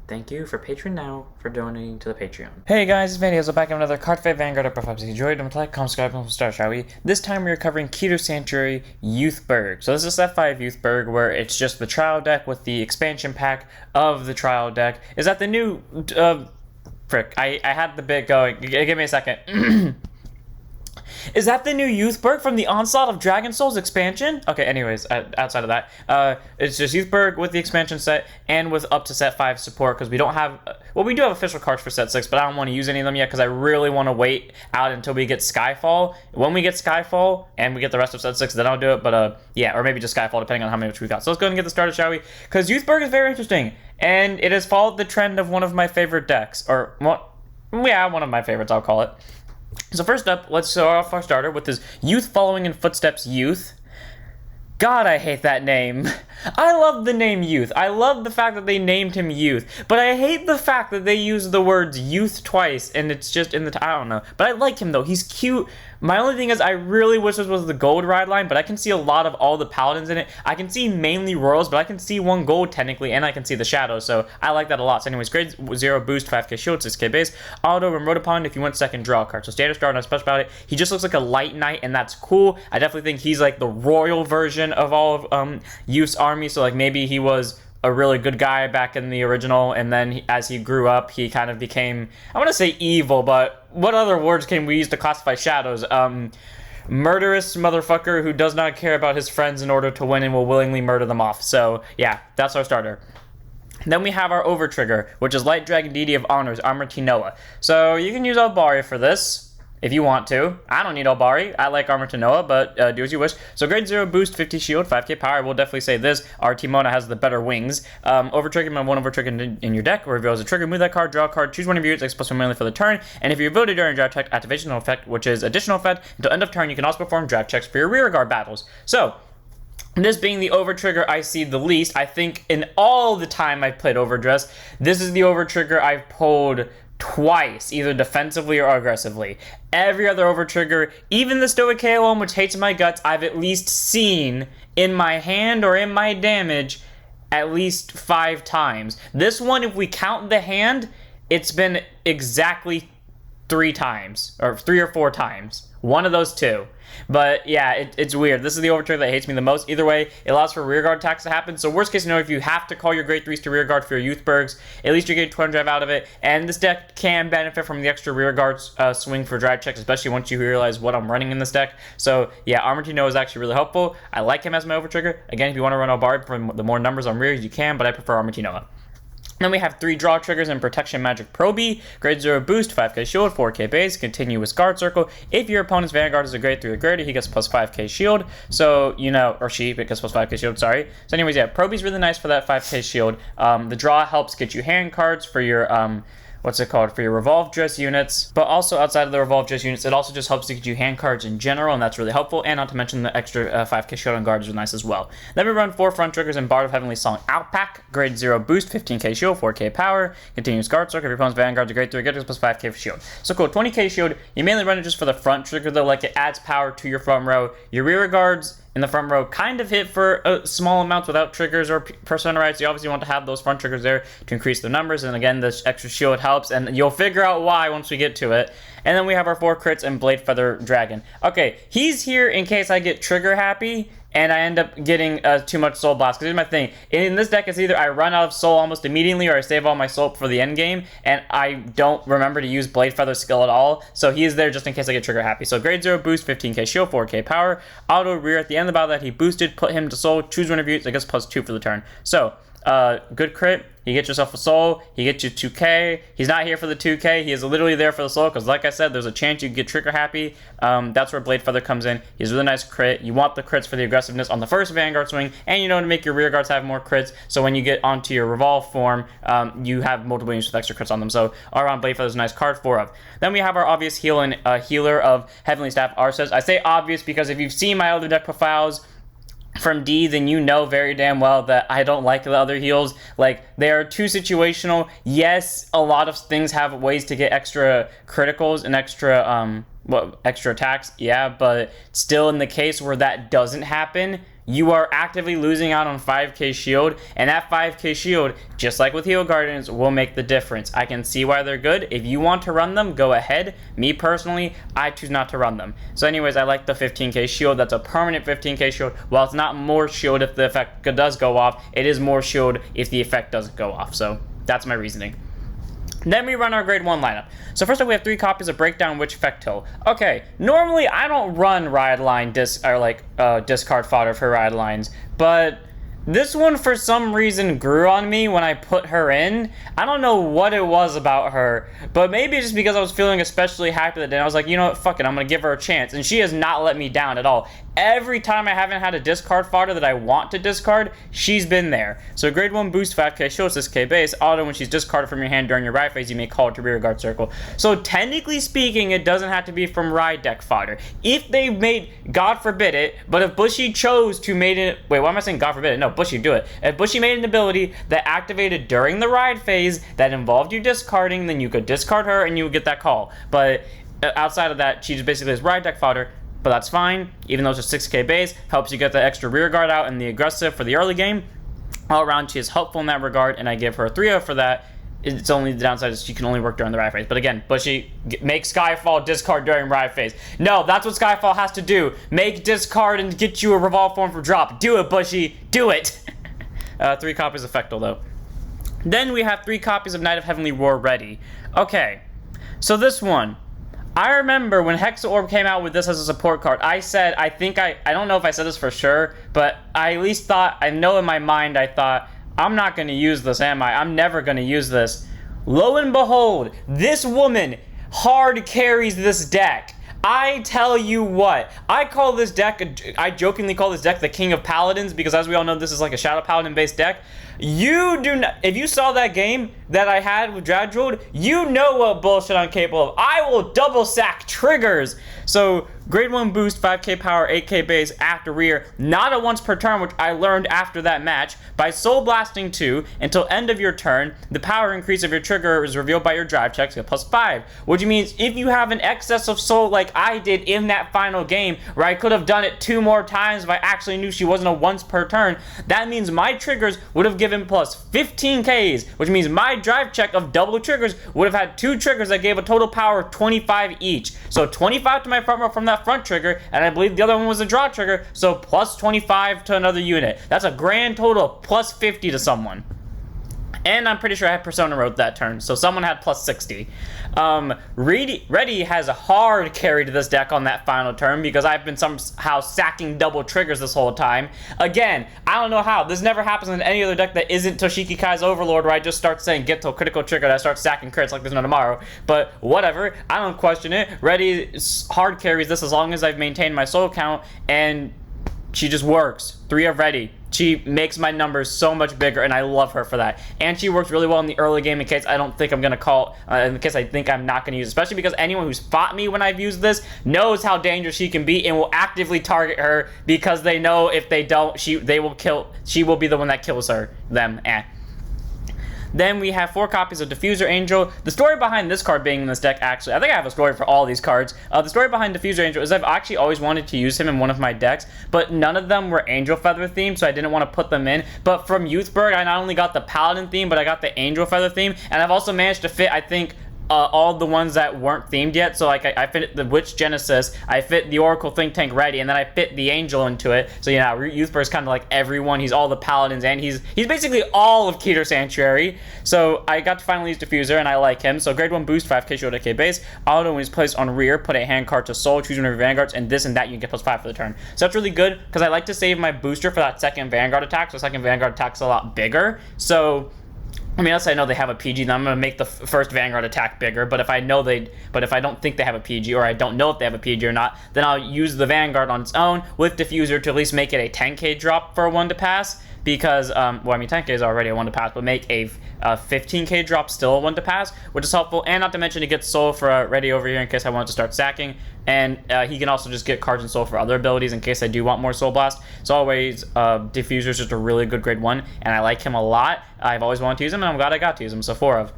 Thank you for Patreon now for donating to the Patreon. Hey guys, it's Vandy. So back in another Card Fight Vanguard of Perforating. If you enjoyed, don't like, comment, subscribe, and we'll start, shall we? This time we are covering Keter Sanctuary Youthberk. So this is set 5 Youthberk, where it's just the trial deck with the expansion pack of the trial deck. Is that the new frick? I had the bit going. Give me a second. Is that the new Youthberk from the Onslaught of Dragon Souls expansion? Okay, anyways, outside of that, it's just Youthberk with the expansion set and with up to set 5 support, because we don't have, well, we do have official cards for set 6, but I don't want to use any of them yet because I really want to wait out until we get Skyfall. When we get Skyfall and we get the rest of set 6, then I'll do it, but yeah, or maybe just Skyfall, depending on how many we got. So let's go ahead and get this started, shall we? Because Youthberk is very interesting, and it has followed the trend of one of my favorite decks, or, well, yeah, one of my favorites, I'll call it. So first up, let's start off our starter with this Youth Following in Footsteps Youth. God, I hate that name. I love the name Youth. I love the fact that they named him Youth. But I hate the fact that they use the words Youth twice, and it's just in the I don't know. But I like him, though. He's cute. My only thing is I really wish this was the gold ride line, but I can see a lot of all the paladins in it. I can see mainly royals, but I can see one gold technically, and I can see the shadows, so I like that a lot. So anyways, grade 0 boost, 5k shield, 6k base, auto, remote upon if you want second draw card. So standard star, not special about it. He just looks like a light knight, and that's cool. I definitely think he's like the royal version of all of Youth's army, so like maybe he was a really good guy back in the original, and then as he grew up, he kind of became, I want to say evil, but what other words can we use to classify shadows? Murderous motherfucker who does not care about his friends in order to win and will willingly murder them off. So yeah, that's our starter. Then we have our over trigger, which is Light Dragon Deity of Honors, Amartinoa. So you can use Albari for this if you want to. I don't need Albari. I like Amartinoa, but do as you wish. So grade 0 boost, 50 shield, 5k power. I will definitely say this. Amartinoa has the better wings. Over trigger, one over trigger in your deck. Reveals a trigger, move that card, draw a card, choose one of your units, plus 1 mainly for the turn. And if you're voted during draft check, activation effect, which is additional effect, until end of turn, you can also perform draft checks for your rear guard battles. So this being the over trigger I see the least, I think in all the time I've played Overdress, this is the over trigger I've pulled twice, either defensively or aggressively. Every other over trigger, even the Stoic KO one, which hates my guts, I've at least seen in my hand or in my damage at least 5 times. This one, if we count the hand, it's been exactly 3 times, or 3 or 4 times. One of those 2. But yeah, it's weird. This is the overtrigger that hates me the most. Either way, it allows for rearguard attacks to happen. So worst case scenario, if you have to call your grade 3s to rearguard for your Youthbergs, at least you're getting 20 drive out of it. And this deck can benefit from the extra rearguard swing for drive checks, especially once you realize what I'm running in this deck. So yeah, Amartinoa is actually really helpful. I like him as my overtrigger. Again, if you want to run Albari for the more numbers on rears, you can, but I prefer Amartinoa. Then we have 3 draw triggers and Protection Magic Prorobi, grade 0 boost, 5k shield, 4k base, continuous guard circle. If your opponent's Vanguard is a grade 3 or greater, he gets plus 5k shield. So, you know, or she gets plus 5k shield, sorry. So anyways, yeah, Prorobi's really nice for that 5k shield. The draw helps get you hand cards for your, what's it called, for your Revolve Dress units, but also outside of the Revolve Dress units, it also just helps to get you hand cards in general, and that's really helpful, and not to mention the extra 5k shield on guards is nice as well. Then we run 4 front triggers and Bard of Heavenly Song Alpacc, grade 0 boost, 15k shield, 4k power, continuous guard circle. If your opponent's Vanguard's a grade 3, get plus 5k for shield. So cool, 20k shield, you mainly run it just for the front trigger though, like it adds power to your front row. Your rear guards in the front row kind of hit for small amounts without triggers or persona rights. You obviously want to have those front triggers there to increase the numbers, and again, this extra shield helps, and you'll figure out why once we get to it. And then we have our 4 crits and Blade Feather Dragon. Okay, he's here in case I get trigger happy and I end up getting too much Soul Blast. Because here's my thing. In this deck, it's either I run out of soul almost immediately or I save all my soul for the end game, and I don't remember to use Blade Feather skill at all. So he is there just in case I get trigger happy. So grade 0 boost, 15k shield, 4k power, auto rear. At the end of the battle that he boosted, put him to soul, choose one of you, so I guess plus 2 for the turn. So good crit. You get yourself a soul, he gets you 2k. He's not here for the 2k, he is literally there for the soul, because like I said, there's a chance you get trigger happy. That's where Blade Feather comes in. He's a really nice crit. You want the crits for the aggressiveness on the first Vanguard swing, and you know, to make your rear guards have more crits, so when you get onto your RevolForm, you have multiple units with extra crits on them. So all around, Blade Feather is a nice card, 4 of. Then we have our obvious heal and healer of Heavenly Staff, Arshes. I say obvious because if you've seen my other deck profiles from D, then you know very damn well that I don't like the other heals. Like, they are too situational. Yes, a lot of things have ways to get extra criticals and extra extra attacks, yeah, but still in the case where that doesn't happen, you are actively losing out on 5k shield, and that 5k shield, just like with Heal Guardians, will make the difference. I can see why they're good. If you want to run them, go ahead. Me personally, I choose not to run them. So anyways, I like the 15k shield. That's a permanent 15k shield. While it's not more shield if the effect does go off, it is more shield if the effect doesn't go off. So that's my reasoning. Then we run our grade 1 lineup. So first up, we have 3 copies of Breakdown Witch Fectil. Okay, normally I don't run ride line discard fodder for ride lines, but this one for some reason grew on me when I put her in. I don't know what it was about her, but maybe just because I was feeling especially happy that day. I was like, you know what, fuck it, I'm gonna give her a chance. And she has not let me down at all. Every time I haven't had a discard fodder that I want to discard, she's been there. So grade 1 boost 5k, shows 6k base. Auto, when she's discarded from your hand during your ride phase, you may call it to rear guard circle. So technically speaking, it doesn't have to be from ride deck fodder. If they made, God forbid it, but if Bushy chose to made it, wait, why am I saying God forbid it? No, Bushy, do it. If Bushy made an ability that activated during the ride phase that involved you discarding, then you could discard her and you would get that call. But outside of that, she just basically is ride deck fodder. But that's fine, even though it's a 6k base, helps you get the extra rear guard out and the aggressive for the early game. All around, she is helpful in that regard, and I give her a 3-0 for that. It's only the downside is she can only work during the ride phase. But again, Bushy, make Skyfall discard during ride phase. No, that's what Skyfall has to do. Make discard and get you a RevolForm for drop. Do it, Bushy. Do it. 3 copies of Fectil, though. Then we have 3 copies of Knight of Heavenly Roar ready. Okay, so this one. I remember when Hexa Orb came out with this as a support card, I said, I don't know if I said this for sure, but I at least thought, I know in my mind, I thought, I'm not going to use this, am I? I'm never going to use this. Lo and behold, this woman hard carries this deck. I tell you what, I call this deck, I jokingly call this deck the King of Paladins, because as we all know, this is like a Shadow Paladin based deck. You do not, if you saw that game that I had with Dradroid, you know what bullshit I'm capable of. I will double sack triggers. So grade 1 boost, 5k power, 8k base, after rear, not a once per turn, which I learned after that match. By Soul Blasting 2, until end of your turn, the power increase of your trigger is revealed by your drive checks at +5. Which means if you have an excess of soul like I did in that final game, where I could have done it 2 more times if I actually knew she wasn't a once per turn, that means my triggers would have given plus 15 Ks, which means my drive check of double triggers would have had 2 triggers that gave a total power of 25 each. So 25 to my front row from that front trigger, and I believe the other one was a draw trigger, so plus 25 to another unit. That's a grand total of plus 50 to someone. And I'm pretty sure I had Persona Road that turn, so someone had plus 60. Reedy has a hard carry to this deck on that final turn because I've been somehow sacking double triggers this whole time. Again, I don't know how. This never happens in any other deck that isn't Toshiki Kai's Overlord, where I just start saying get to a critical trigger and I start sacking crits like there's no tomorrow. But whatever, I don't question it. Reedy hard carries this as long as I've maintained my soul count, and she just works. 3 of Reedy. She makes my numbers so much bigger, and I love her for that. And she works really well in the early game in case I don't think I'm going to call, in case I think I'm not going to use it. Especially because anyone who's fought me when I've used this knows how dangerous she can be and will actively target her because they know if they don't, she will be the one that kills them. Then we have 4 copies of Diffuser Angel. The story behind this card being in this deck, actually, I think I have a story for all these cards. The story behind Diffuser Angel is I've actually always wanted to use him in one of my decks, but none of them were Angel Feather themed, so I didn't want to put them in. But from Youthberk, I not only got the Paladin theme, but I got the Angel Feather theme, and I've also managed to fit, I think, all the ones that weren't themed yet. So like I fit the Witch Genesis, I fit the Oracle Think Tank Ready, and then I fit the Angel into it. So yeah, Youthberk's kind of like everyone. He's all the Paladins, and he's basically all of Keter Sanctuary. So I got to finally use Diffuser, and I like him. So grade 1 boost, 5k shield, 8k base. Auto, when he's placed on rear, put a hand card to soul, choose one of your vanguards, and this and that you can get plus 5 for the turn. So that's really good because I like to save my booster for that second vanguard attack. So second vanguard attack's a lot bigger. So I mean, unless I know they have a PG, then I'm gonna make the first Vanguard attack bigger. But if I don't think they have a PG, or I don't know if they have a PG or not, then I'll use the Vanguard on its own with Diffuser to at least make it a 10k drop for a 1 to pass. Because, well, I mean, 10k is already a 1 to pass, but make a 15k drop still a 1 to pass, which is helpful. And not to mention, it gets soul for Ready over here in case I want to start sacking. And he can also just get cards and soul for other abilities in case I do want more Soul Blast. So always, Diffuser is just a really good grade 1, and I like him a lot. I've always wanted to use him, and I'm glad I got to use him, so 4 of.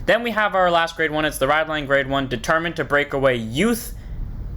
Then we have our last grade 1. It's the Ride Line grade 1, Determined to Break Away Youth.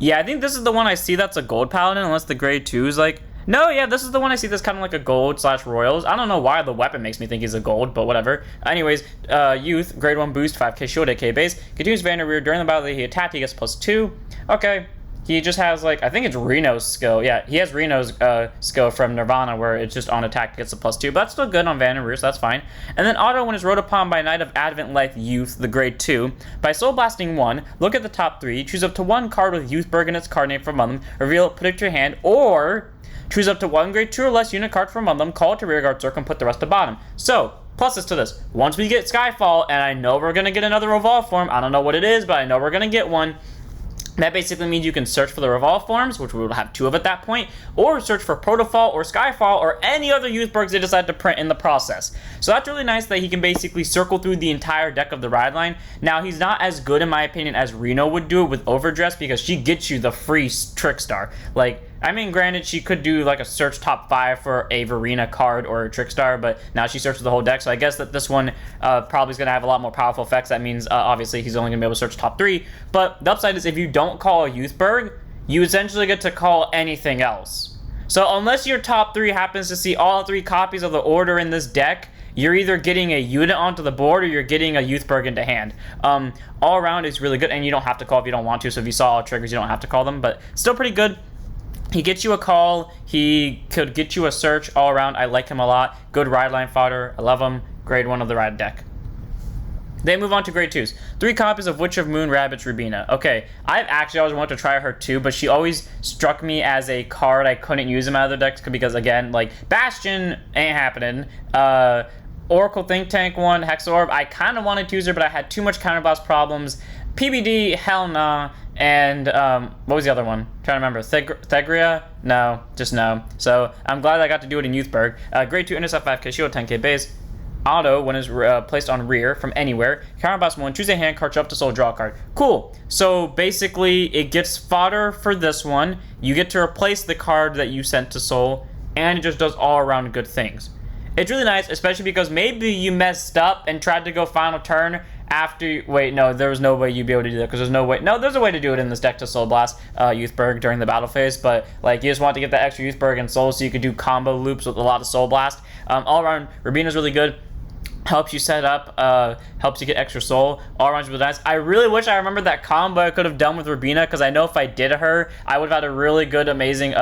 Yeah, I think this is the one I see that's a Gold Paladin, unless the grade 2 is like No, yeah, this is the one I see that's kind of like a gold / royals. I don't know why the weapon makes me think he's a gold, but whatever. Anyways, Youth, grade 1 boost, 5k shield, 8k base. Continues Vanderweer. During the battle that he attacked, he gets +2. Okay. He just has, like, I think it's Reno's skill. Yeah, he has Reno's skill from Nirvana, where it's just on attack gets a +2. But that's still good on Vanderweer, so that's fine. And then auto, when it's rode upon by Knight of Advent Life Youth, the grade 2. By Soul Blasting 1, look at the top 3. Choose up to 1 card with Youthberk in its card name from among them. Reveal it, put it to your hand. Or choose up to 1 grade 2 or less unit card from among them. Call it to rearguard circle and put the rest to bottom. So, pluses to this. Once we get Skyfall, and I know we're going to get another RevolForm. I don't know what it is, but I know we're going to get one. That basically means you can search for the RevolForms, which we will have 2 of at that point, or search for Protofall or Skyfall or any other Youthberks they decide to print in the process. So that's really nice that he can basically circle through the entire deck of the ride line. Now, he's not as good, in my opinion, as Reno would do it with Overdress, because she gets you the free Trickstar. Like, I mean, granted, she could do like a search top 5 for a Verena card or a Trickstar, but now she searches the whole deck, so I guess that this one probably is going to have a lot more powerful effects. That means, obviously, he's only going to be able to search top 3, but the upside is if you don't call a Youthberg, you essentially get to call anything else. So unless your top 3 happens to see all 3 copies of the order in this deck, you're either getting a unit onto the board or you're getting a Youthberg into hand. All around is really good, and you don't have to call if you don't want to, so if you saw all triggers, you don't have to call them, but still pretty good. He gets you a call, he could get you a search all around. I like him a lot. Good ride line fodder, I love him. Grade 1 of the ride deck. They move on to grade 2s. 3 copies of Witch of Moon, Rabbit's Rubinia. Okay, I've actually always wanted to try her too, but she always struck me as a card I couldn't use in my other decks because, again, like, Bastion ain't happening. Oracle Think Tank 1, Hexorb, I kind of wanted to use her, but I had too much counterblast problems. PBD, hell nah. And what was the other one? I'm trying to remember. Thegria? No, just no. So I'm glad I got to do it in Youthberk. Grade 2 intercept 5k shield, 10k base. Auto, when it's placed on rear from anywhere. Counterblast 1, choose a hand card, up to soul, draw a card. Cool. So basically, it gets fodder for this one. You get to replace the card that you sent to soul, and it just does all around good things. It's really nice, especially because maybe you messed up and tried to go final turn after. Wait, no, there was no way you'd be able to do that because there's no way. No, there's a way to do it in this deck to Soul Blast Youthberg during the battle phase, but like you just want to get that extra Youthberg and Soul so you could do combo loops with a lot of Soul Blast. All around, Rubina's really good. Helps you set up, helps you get extra soul. All around really nice. I really wish I remembered that combo I could have done with Rubina, because I know if I did her, I would have had a really good, amazing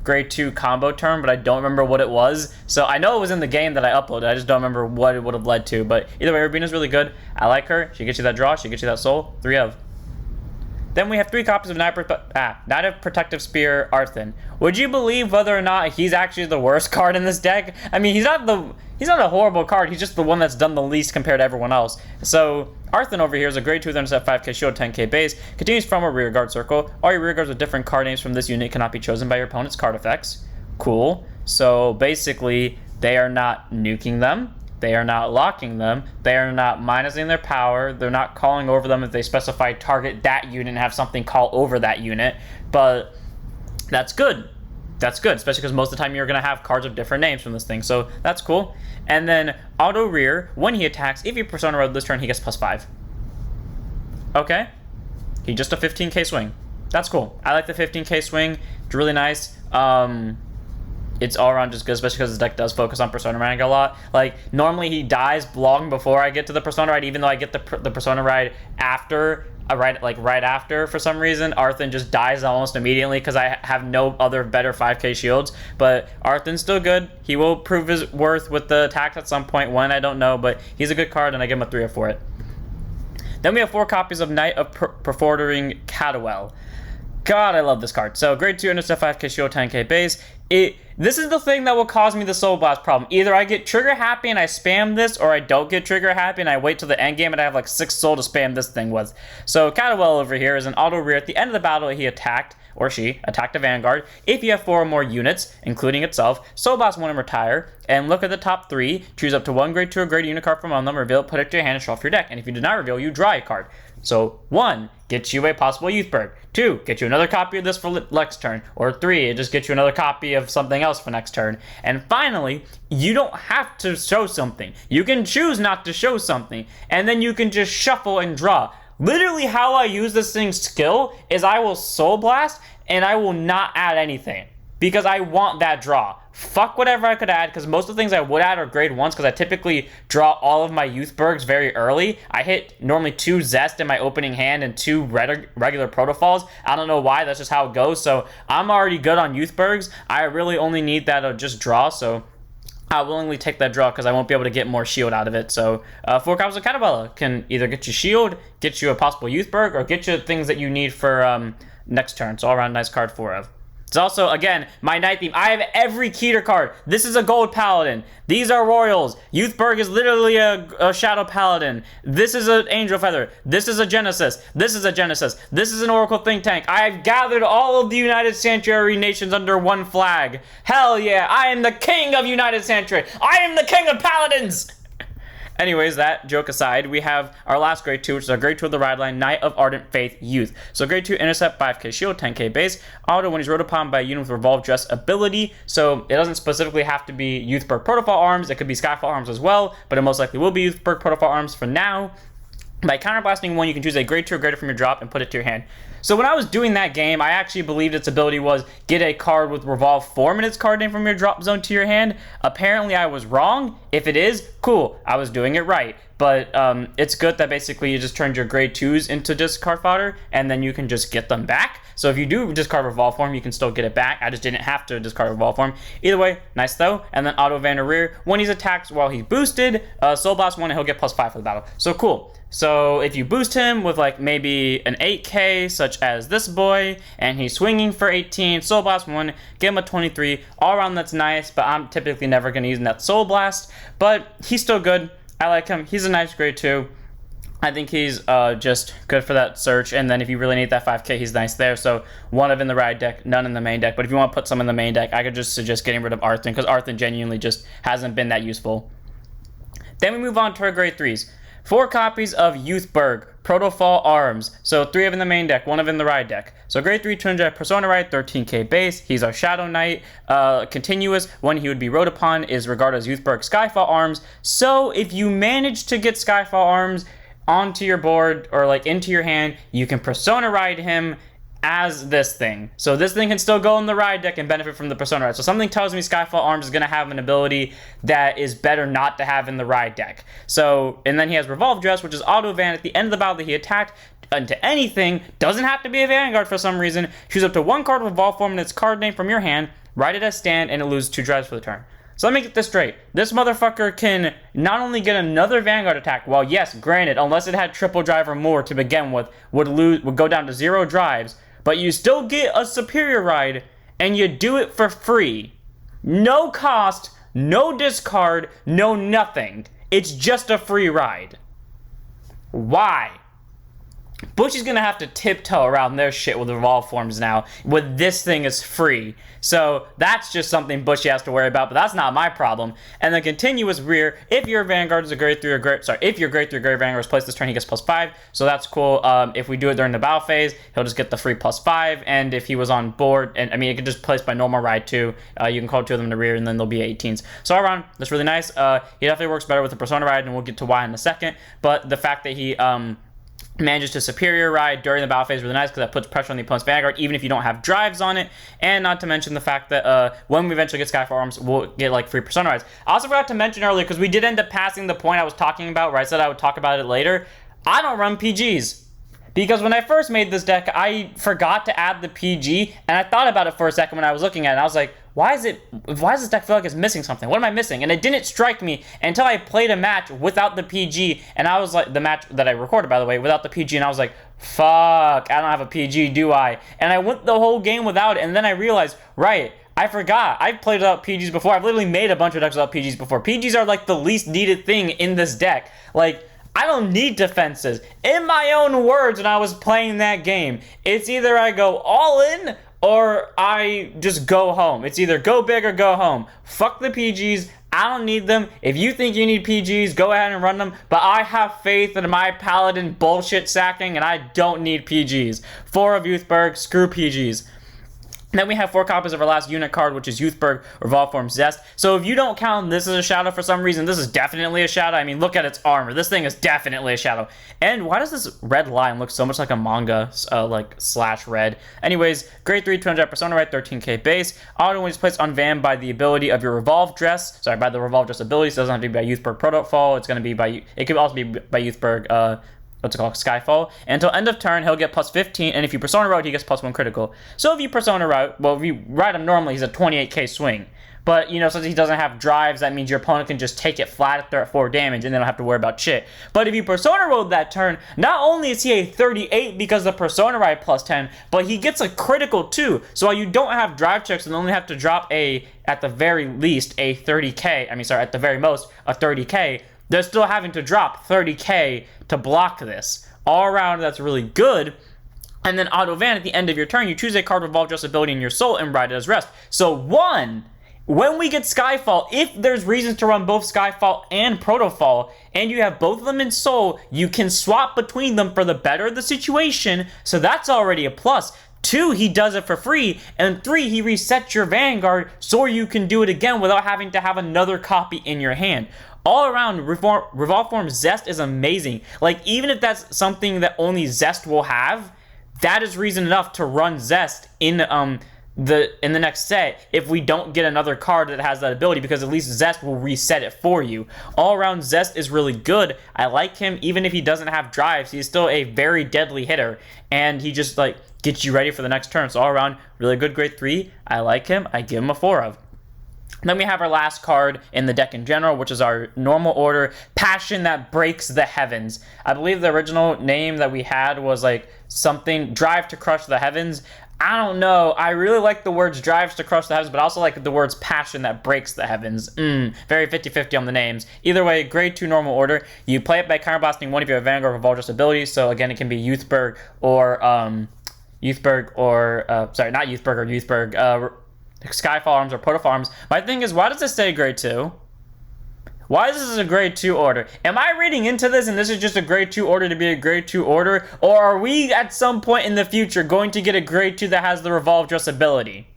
grade 2 combo turn, but I don't remember what it was. So I know it was in the game that I uploaded. I just don't remember what it would have led to. But either way, Rubina's really good. I like her. She gets you that draw. She gets you that soul. 3 of. Then we have 3 copies of Knight of Protective Spear, Arthen. Would you believe whether or not he's actually the worst card in this deck? I mean, he's not a horrible card. He's just the one that's done the least compared to everyone else. So Arthen over here is a grade 2 with intercept 5k shield, 10k base. Continues from a rearguard circle. All your rearguards with different card names from this unit cannot be chosen by your opponent's card effects. Cool. So basically, they are not nuking them. They are not locking them. They are not minusing their power. They're not calling over them if they specify target that unit and have something call over that unit. But that's good. That's good, especially because most of the time you're going to have cards of different names from this thing. So that's cool. And then auto rear, when he attacks, if you Persona Road this turn, he gets +5. Okay. He just a 15k swing. That's cool. I like the 15k swing. It's really nice. It's all around just good, especially because his deck does focus on Persona Ride a lot. Like, normally he dies long before I get to the Persona Ride, even though I get the Persona Ride after, right after for some reason. Arthen just dies almost immediately because I have no other better 5k shields. But Arthen's still good. He will prove his worth with the attacks at some point. When, I don't know, but he's a good card, and I give him a 3 for it. Then we have 4 copies of Knight of Perforating, Caedwalla. God, I love this card. So, grade 2, intercept 5k shield, 10k base. This is the thing that will cause me the Soul Blast problem. Either I get trigger happy and I spam this, or I don't get trigger happy and I wait till the end game and I have like 6 soul to spam this thing with. So, Caedwalla over here is an auto rear. At the end of the battle, he attacked, or she, attacked a Vanguard. If you have 4 or more units, including itself, Soul Blast 1 and retire, and look at the top 3, choose up to 1 grade 2 or grade unit card from among them, reveal it, put it to your hand, and shuffle your deck. And if you do not reveal, you draw a card. So, 1, gets you a possible Youthberk. 2, gets you another copy of this for next turn. Or 3, it just gets you another copy of something else for next turn. And finally, you don't have to show something. You can choose not to show something, and then you can just shuffle and draw. Literally how I use this thing's skill is I will Soul Blast, and I will not add anything. because I want that draw. Fuck whatever I could add, because most of the things I would add are grade 1s, because I typically draw all of my Youthberks very early. I hit normally 2 Zest in my opening hand and 2 regular Protofalls. I don't know why, that's just how it goes. So I'm already good on Youthberks. I really only need that just draw, so I'll willingly take that draw because I won't be able to get more shield out of it. So 4 copies of Caedwalla can either get you shield, get you a possible Youthberk, or get you things that you need for next turn. So all around nice card 4 of. It's also, again, my Night Theme. I have every Keter card. This is a Gold Paladin. These are Royals. Youthberk is literally a Shadow Paladin. This is an Angel Feather. This is a Genesis. This is a Genesis. This is an Oracle Think Tank. I have gathered all of the United Sanctuary nations under one flag. Hell yeah, I am the king of United Sanctuary. I am the king of Paladins. Anyways, that joke aside, we have our last grade 2, which is our grade 2 of the ride line, Knight of Ardent Faith Youth. So grade 2, intercept, 5k shield, 10k base. Auto when he's rode upon by a unit with Revolve Dress ability. So it doesn't specifically have to be Youthberk Protofall arms. It could be Skyfall arms as well, but it most likely will be Youthberk Protofall arms for now. By counterblasting one, you can choose a grade 2 or greater from your drop and put it to your hand. So when I was doing that game, I actually believed its ability was get a card with RevolForm in its card name from your drop zone to your hand. Apparently I was wrong. If it is, cool, I was doing it right. But it's good that basically you just turned your grade 2s into discard fodder, and then you can just get them back. So if you do discard RevolForm, you can still get it back. I just didn't have to discard RevolForm. Either way, nice though. And then Auto Vanderreer, when he's attacked while he's boosted, Soul Blast 1, and he'll get +5 for the battle. So cool. So if you boost him with like maybe an 8k, such as this boy, and he's swinging for 18, Soul Blast 1, give him a 23. All around that's nice, but I'm typically never going to use that Soul Blast. But he's still good. I like him. He's a nice grade 2. I think he's just good for that search. And then if you really need that 5k, he's nice there. So 1 of in the ride deck, none in the main deck. But if you want to put some in the main deck, I could just suggest getting rid of Arthen, because Arthen genuinely just hasn't been that useful. Then we move on to our grade 3s. 4 copies of Youthberk Protofall arms. So 3 of in the main deck, 1 of in the ride deck. So grade 3 200 Persona Ride, 13k base. He's our Shadow Knight. Continuous, when he would be rode upon, is regarded as Youthberk Skyfall arms. So if you manage to get Skyfall arms onto your board or like into your hand, you can Persona Ride him as this thing. So this thing can still go in the ride deck and benefit from the Persona Ride. So something tells me Skyfall Arms is going to have an ability that is better not to have in the ride deck. So, and then he has Revolve Dress, which is auto van at the end of the battle that he attacked into anything. Doesn't have to be a Vanguard for some reason. Choose up to 1 card with RevolForm in its card name from your hand, write it as stand, and it loses 2 drives for the turn. So let me get this straight. This motherfucker can not only get another Vanguard attack, well, yes, granted, unless it had triple drive or more to begin with, would go down to 0 drives, but you still get a superior ride, and you do it for free. No cost, no discard, no nothing. It's just a free ride. Why? Bushy's gonna have to tiptoe around their shit with RevolForms now, when this thing is free. So that's just something Bushy has to worry about, but that's not my problem. And then continuous rear, if your Vanguard is a grade 3 or grade, if your grade 3 or grade Vanguard is placed this turn, he gets +5. So that's cool. If we do it during the battle phase, he'll just get the free +5. And if he was on board, and I mean, it can just place by normal ride too. You can call 2 of them in the rear, and then they'll be 18s. So all around, that's really nice. He definitely works better with the Persona Ride, and we'll get to why in a second. But the fact that he manages to superior ride during the battle phase is really nice, because that puts pressure on the opponent's Vanguard, even if you don't have drives on it. And not to mention the fact that when we eventually get Skyfall Arms, we'll get like free Persona Rides. I also forgot to mention earlier, because we did end up passing the point I was talking about, where I said I would talk about it later. I don't run PGs. Because when I first made this deck, I forgot to add the PG, and I thought about it for a second when I was looking at it, and I was like, why does this deck feel like it's missing something? What am I missing? And it didn't strike me until I played a match without the PG, and I was like, the match that I recorded, by the way, without the PG, and I was like, fuck, I don't have a PG, do I? And I went the whole game without it, and then I realized, right, I forgot. I've played without PGs before. I've literally made a bunch of decks without PGs before. PGs are like the least needed thing in this deck. Like, I don't need defenses. In my own words, when I was playing that game, it's either I go all in or I just go home. It's either go big or go home. Fuck the PGs. I don't need them. If you think you need PGs, go ahead and run them. But I have faith in my Paladin bullshit sacking, and I don't need PGs. 4 of Youthberk, screw PGs. And then we have 4 copies of our last unit card, which is Youthberk, RevolForm, Zest. So if you don't count this as a shadow for some reason, this is definitely a shadow. I mean, look at its armor. This thing is definitely a shadow. And why does this red line look so much like a manga, like slash red? Anyways, grade 3, 200 Persona Right, 13k base. Auto is placed on Van by the ability of your Revolve Dress. Sorry, by the Revolve Dress ability. So it doesn't have to be by Youthberk Protofall. It's going to be by, it could also be by Youthberk, what's it called, Skyfall. And until end of turn, he'll get plus 15, and if you Persona Route, he gets plus 1 critical. So if you Persona Route, well, if you ride him normally, he's a 28k swing. But, you know, since he doesn't have drives, that means your opponent can just take it flat at 4 damage, and they don't have to worry about shit. But if you Persona Road that turn, not only is he a 38 because of Persona Ride plus 10, but he gets a critical too. So while you don't have drive checks and only have to drop at the very least, a 30k, at the very most, a 30k, they're still having to drop 30k to block this. All around, that's really good. And then Auto Van, at the end of your turn, you choose a card with Revolve Dress ability in your soul and ride it as rest. So when we get Skyfall, if there's reasons to run both Skyfall and Protofall, and you have both of them in soul, you can swap between them for the better of the situation, so that's already a plus. 2, he does it for free, and 3, he resets your Vanguard so you can do it again without having to have another copy in your hand. All around, RevolForm Zest is amazing. Like, even if that's something that only Zest will have, that is reason enough to run Zest in the next set if we don't get another card that has that ability, because at least Zest will reset it for you. All around, Zest is really good. I like him. Even if he doesn't have drives, he's still a very deadly hitter, and he just like gets you ready for the next turn. So all around, really good grade 3. I like him. I give him a 4 of. Then we have our last card in the deck in general, which is our normal order, Passion That Breaks the Heavens. I believe the original name that we had was like something, Drive to Crush the Heavens. I don't know. I really like the words drives to crush the heavens, but I also like the words passion that breaks the heavens. Very 50-50 on the names. Either way, grade 2 normal order. You play it by counterblasting one of your Vanguard Revolve Dress abilities. So again, it can be Youthberk or Skyfall Arms or Protofall Arms. My thing is, why does this say grade 2? Why is this a grade 2 order? Am I reading into this and this is just a grade 2 order to be a grade 2 order? Or are we at some point in the future going to get a grade 2 that has the Revolve Dress ability?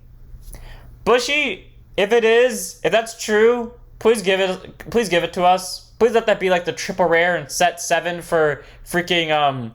Bushy, if that's true, please give it to us. Please let that be like the triple rare in set 7 for freaking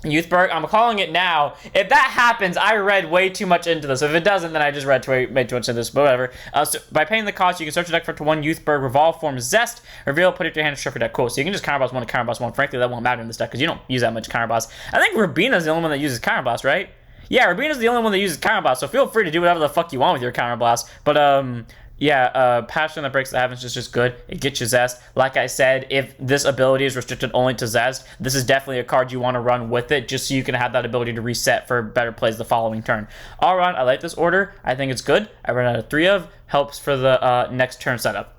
Youthberk. I'm calling it now. If that happens, I read way too much into this. If it doesn't, then I just read way too much into this, but whatever. So by paying the cost, you can search your deck for up to 1 Youthberk, RevolForm, Zest, reveal, put it to your hand, and strip your deck. Cool. So you can just counterblast 1 to counterblast 1. Frankly, that won't matter in this deck because you don't use that much counterblast. I think Rubina's the only one that uses counterblast, right? Yeah, Rubina's the only one that uses counterblast, so feel free to do whatever the fuck you want with your counterblast. But, yeah, Passion That Breaks the Heavens is just good. It gets you Zest. Like I said, if this ability is restricted only to Zest, this is definitely a card you want to run with it, just so you can have that ability to reset for better plays the following turn. All around, I like this order. I think it's good. I ran out of 3 of. Helps for the next turn setup.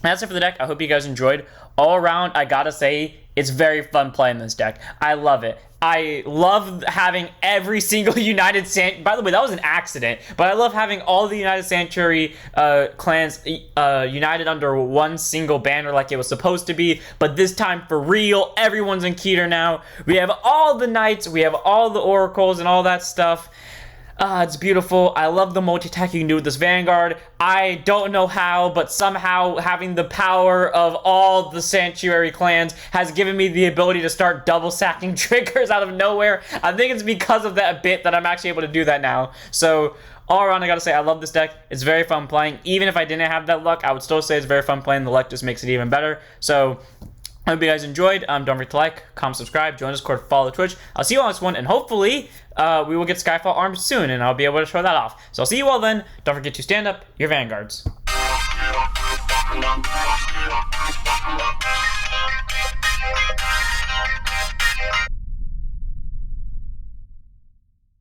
That's it for the deck. I hope you guys enjoyed. All around, I gotta say, it's very fun playing this deck. I love it. I love having every single United Sanctuary. By the way, that was an accident, but I love having all the United Sanctuary clans united under one single banner like it was supposed to be. But this time, for real, everyone's in Keter now. We have all the Knights, we have all the Oracles and all that stuff. It's beautiful. I love the multi-attack you can do with this Vanguard. I don't know how, but somehow having the power of all the Sanctuary clans has given me the ability to start double sacking triggers out of nowhere. I think it's because of that bit that I'm actually able to do that now. So, all around, I gotta say, I love this deck. It's very fun playing. Even if I didn't have that luck, I would still say it's very fun playing. The luck just makes it even better. So, I hope you guys enjoyed. Don't forget to like, comment, subscribe, join Discord, follow Twitch. I'll see you on this one, and hopefully we will get Skyfall Arms soon, and I'll be able to show that off. So I'll see you all then. Don't forget to stand up your Vanguards.